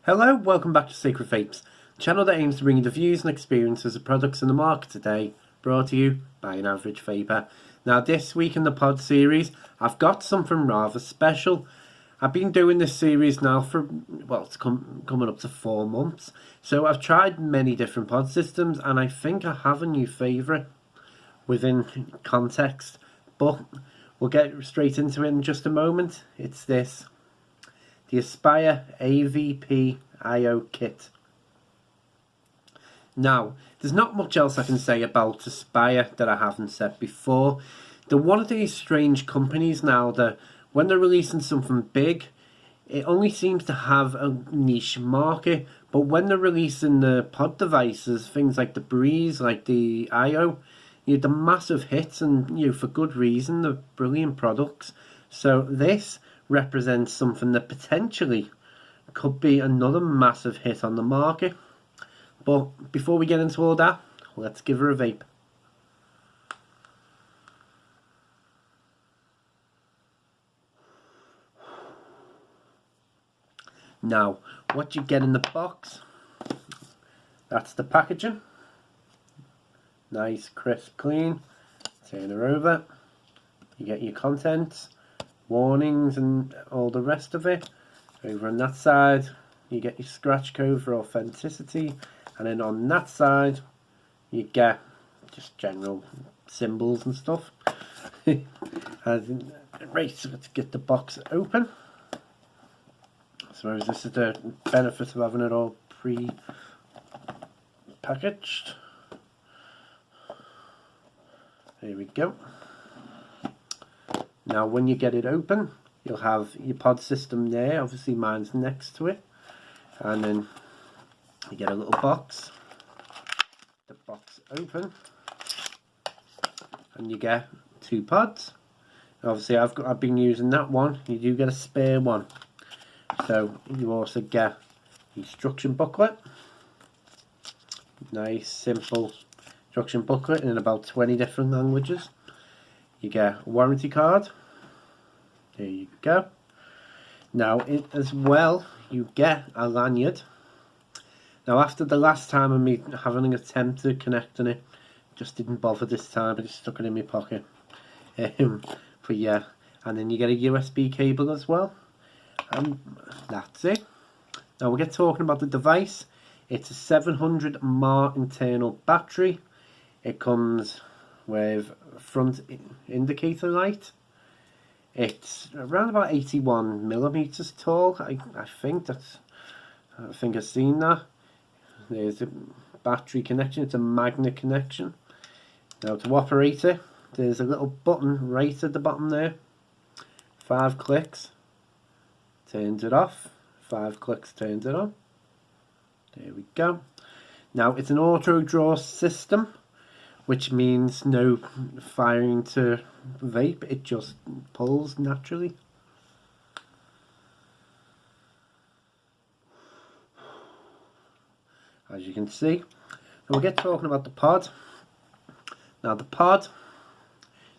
Hello, welcome back to Sacred Vapes, a channel that aims to bring you the views and experiences of products in the market today, brought to you by an average vapor. Now this week in the pod series, I've got something rather special. I've been doing this series now for, well, it's coming up to 4 months. So I've tried many different pod systems and I think I have a new favourite within context. But we'll get straight into it in just a moment. It's this. The Aspire AVP IO kit. Now, there's not much else I can say about Aspire that I haven't said before. They're one of these strange companies now that when they're releasing something big, it only seems to have a niche market. But when they're releasing the pod devices, things like the Breeze, like the IO, they're massive hits and for good reason. They're brilliant products. So this represents something that potentially could be another massive hit on the market. But before we get into all that, let's give her a vape. Now, what you get in the box, that's the packaging. Nice, crisp, clean. Turn her over. You get your contents, warnings and all the rest of it. Over on that side you get your scratch code for authenticity, and then on that side you get just general symbols and stuff. And, right, so let's get the box open. I suppose this is the benefit of having it all pre-packaged. There we go. Now when you get it open, you'll have your pod system there. Obviously mine's next to it. And then you get a little box. The box open. And you get 2 pods. Obviously I've been using that one. You do get a spare one. So you also get the instruction booklet. Nice simple instruction booklet in about 20 different languages. You get a warranty card. There you go. Now, as well, you get a lanyard. Now, after the last time of me having an attempt to connecting it, just didn't bother this time. I just stuck it in my pocket. But yeah, and then you get a USB cable as well. And that's it. Now, we'll get talking about the device. It's a 700 mAh internal battery. It comes with front indicator light. It's around about 81 millimeters tall. I think I've seen that. There's a battery connection. It's a magnet connection. Now to operate it, there's a little button right at the bottom there. 5 clicks turns it off. 5 clicks turns it on. There we go. Now it's an auto draw system, which means no firing to vape, it just pulls naturally. As you can see. And we'll get talking about the pod. Now the pod,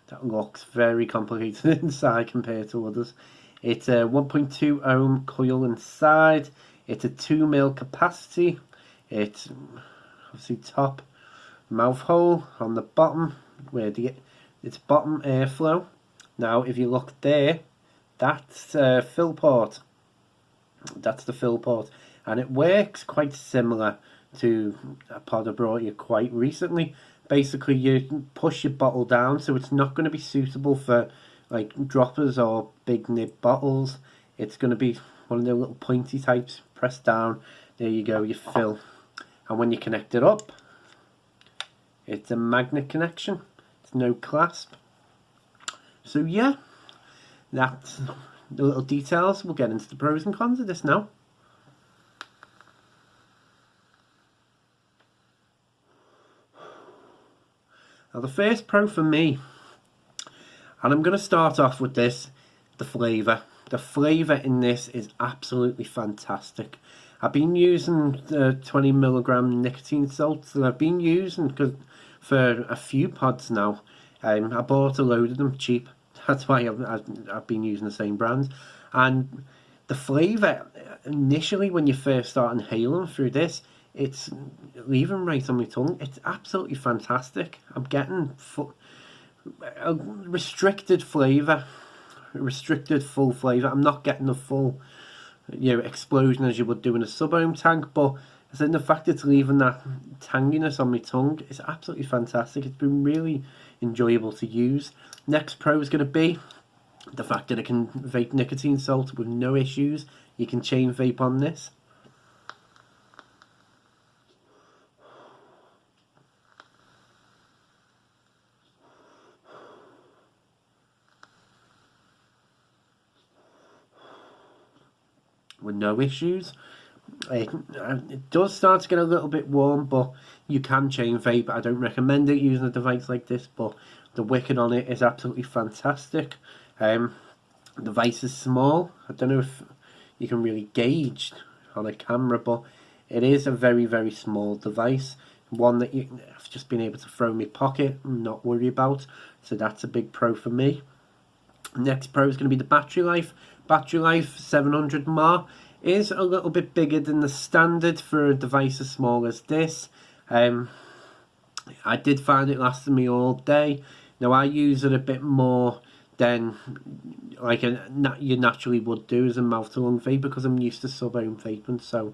that looks very complicated inside compared to others. It's a 1.2 ohm coil inside. It's a 2 mil capacity. It's obviously top mouth hole on the bottom where it's bottom airflow. Now if you look there, that's a fill port. That's the fill port, and it works quite similar to a pod I brought you quite recently. Basically you push your bottle down, so it's not going to be suitable for like droppers or big nib bottles. It's going to be one of the little pointy types. Press down, there you go, you fill. And when you connect it up, it's a magnet connection. It's no clasp. So yeah, that's the little details. We'll get into the pros and cons of this now. Now the first pro for me, and I'm going to start off with this, the flavour. The flavour in this is absolutely fantastic. I've been using the 20 milligram nicotine salts that I've been using for a few pods now. I bought a load of them cheap. That's why I've been using the same brands. And the flavour, initially when you first start inhaling through this, it's leaving right on my tongue. It's absolutely fantastic. I'm getting a restricted flavour, restricted full flavour. I'm not getting the full, explosion as you would do in a sub-ohm tank, but I think the fact it's leaving that tanginess on my tongue is absolutely fantastic. It's been really enjoyable to use. Next pro is going to be the fact that it can vape nicotine salt with no issues. You can chain vape on this. With no issues. It does start to get a little bit warm, but you can chain vape. I don't recommend it using a device like this, but the wicket on it is absolutely fantastic. The device is small. I don't know if you can really gauge on a camera, but it is a very, very small device. One that I've just been able to throw in my pocket and not worry about. So that's a big pro for me. Next pro is going to be the battery life. Battery life 700 mAh is a little bit bigger than the standard for a device as small as this. I did find it lasted me all day. Now I use it a bit more than like you naturally would do as a mouth to lung vape, because I'm used to sub-ohm vaping, so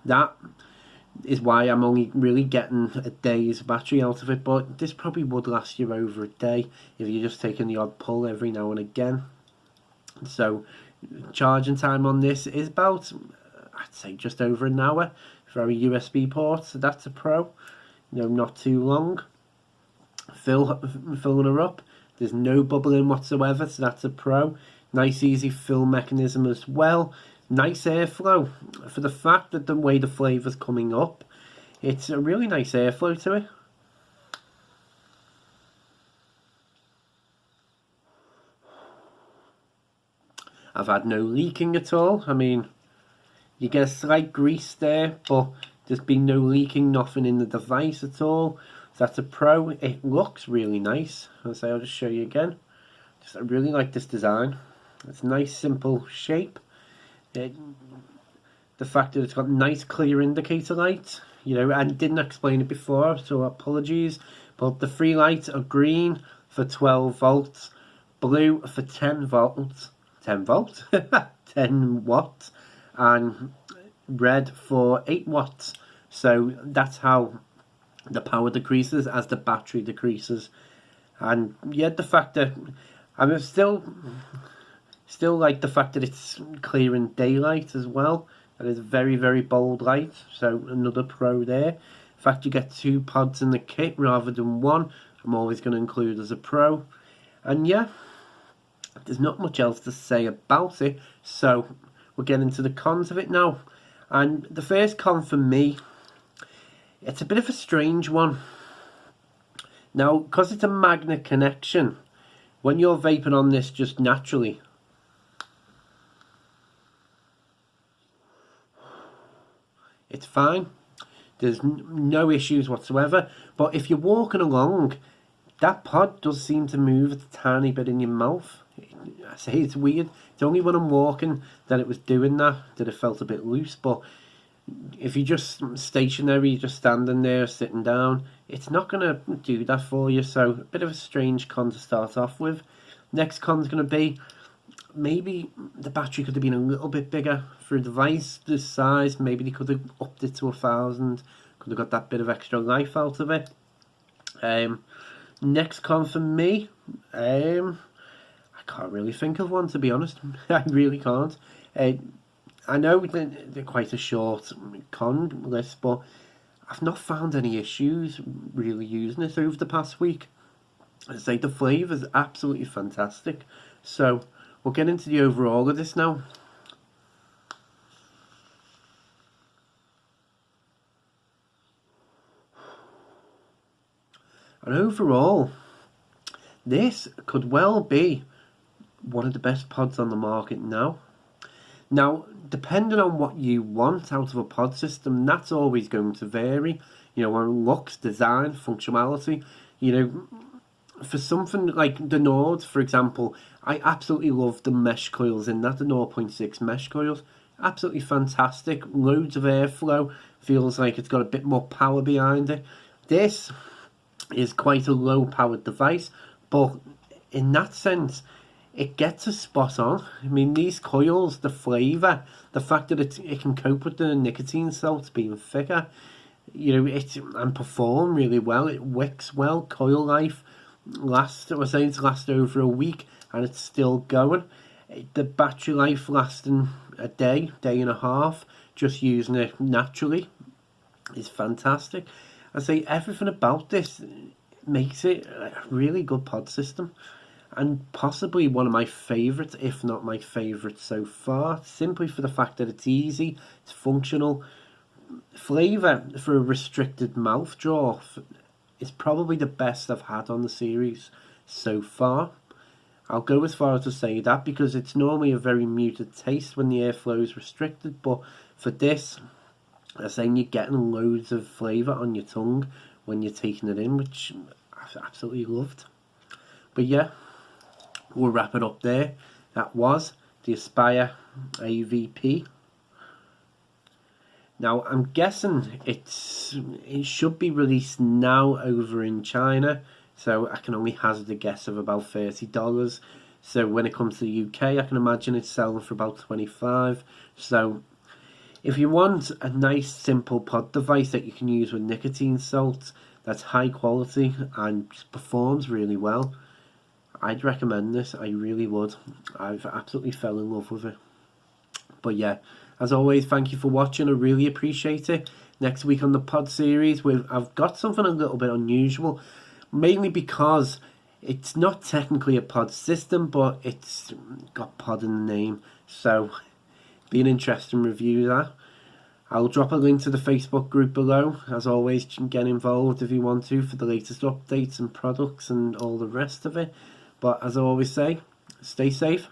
that is why I'm only really getting a day's battery out of it. But this probably would last you over a day if you're just taking the odd pull every now and again. So charging time on this is about, I'd say, just over an hour for a USB port, so that's a pro. Not too long. Filling her up, there's no bubbling whatsoever, so that's a pro. Nice easy fill mechanism as well. Nice airflow. For the fact that the way the flavour's coming up, it's a really nice airflow to it. I've had no leaking at all. I mean, you get a slight grease there, but there's been no leaking, nothing in the device at all. So that's a pro. It looks really nice. I'll just show you again. I really like this design. It's a nice simple shape. The fact that it's got nice clear indicator lights, I didn't explain it before, so apologies, but the three lights are green for 12 volts, blue for 10 volts, 10 watts, and red for 8 watts. So that's how the power decreases as the battery decreases. And yeah, the fact that I'm still like the fact that it's clear in daylight as well. That is very, very bold light, so another pro there. In fact, you get 2 pods in the kit rather than 1. I'm always going to include as a pro. And yeah, there's not much else to say about it, so we'll get into the cons of it now. And the first con for me, it's a bit of a strange one. Now, because it's a magnet connection, when you're vaping on this just naturally, it's fine. There's no issues whatsoever. But if you're walking along, that pod does seem to move a tiny bit in your mouth. I say it's weird. It's only when I'm walking that it was doing that it felt a bit loose. But if you're just stationary, you're just standing there, sitting down, it's not going to do that for you. So a bit of a strange con to start off with. Next con is going to be, maybe the battery could have been a little bit bigger for a device this size. Maybe they could have upped it to 1000. Could have got that bit of extra life out of it. Next con for me, I can't really think of one, to be honest. I really can't. I know they're quite a short con list, but I've not found any issues really using it over the past week. I say the flavour is absolutely fantastic. So we'll get into the overall of this now. And overall, this could well be one of the best pods on the market now. Now, depending on what you want out of a pod system, that's always going to vary. On looks, design, functionality. For something like the Nord, for example, I absolutely love the mesh coils in that, the 0.6 mesh coils. absolutely fantastic. Loads of airflow, feels like it's got a bit more power behind it. This is quite a low powered device, but in that sense it gets a spot on. I mean, these coils, the flavour, the fact that it can cope with the nicotine salts being thicker, you know, and perform really well. It wicks well. Coil life lasts, I was saying, to last over a week, and it's still going. The battery life lasting a day, day and a half, just using it naturally, is fantastic. I say everything about this makes it a really good pod system, and possibly one of my favourites, if not my favourite so far, simply for the fact that it's easy, it's functional. Flavour for a restricted mouth draw is probably the best I've had on the series so far. I'll go as far as to say that, because it's normally a very muted taste when the airflow is restricted, but for this, I'm saying you're getting loads of flavour on your tongue when you're taking it in, which I've absolutely loved. But yeah, we'll wrap it up there. That was the Aspire AVP. Now, I'm guessing it should be released now over in China, so I can only hazard a guess of about $30. So when it comes to the UK, I can imagine it's selling for about 25. So if you want a nice simple pod device that you can use with nicotine salts, that's high quality and just performs really well, I'd recommend this. I really would. I've absolutely fell in love with it. But yeah, as always, thank you for watching. I really appreciate it. Next week on the pod series, I've got something a little bit unusual, mainly because it's not technically a pod system, but it's got pod in the name. So, be an interesting review that. I'll drop a link to the Facebook group below. As always, you can get involved if you want to for the latest updates and products and all the rest of it. But as I always say, stay safe.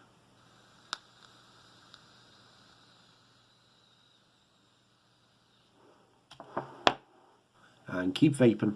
And keep vaping.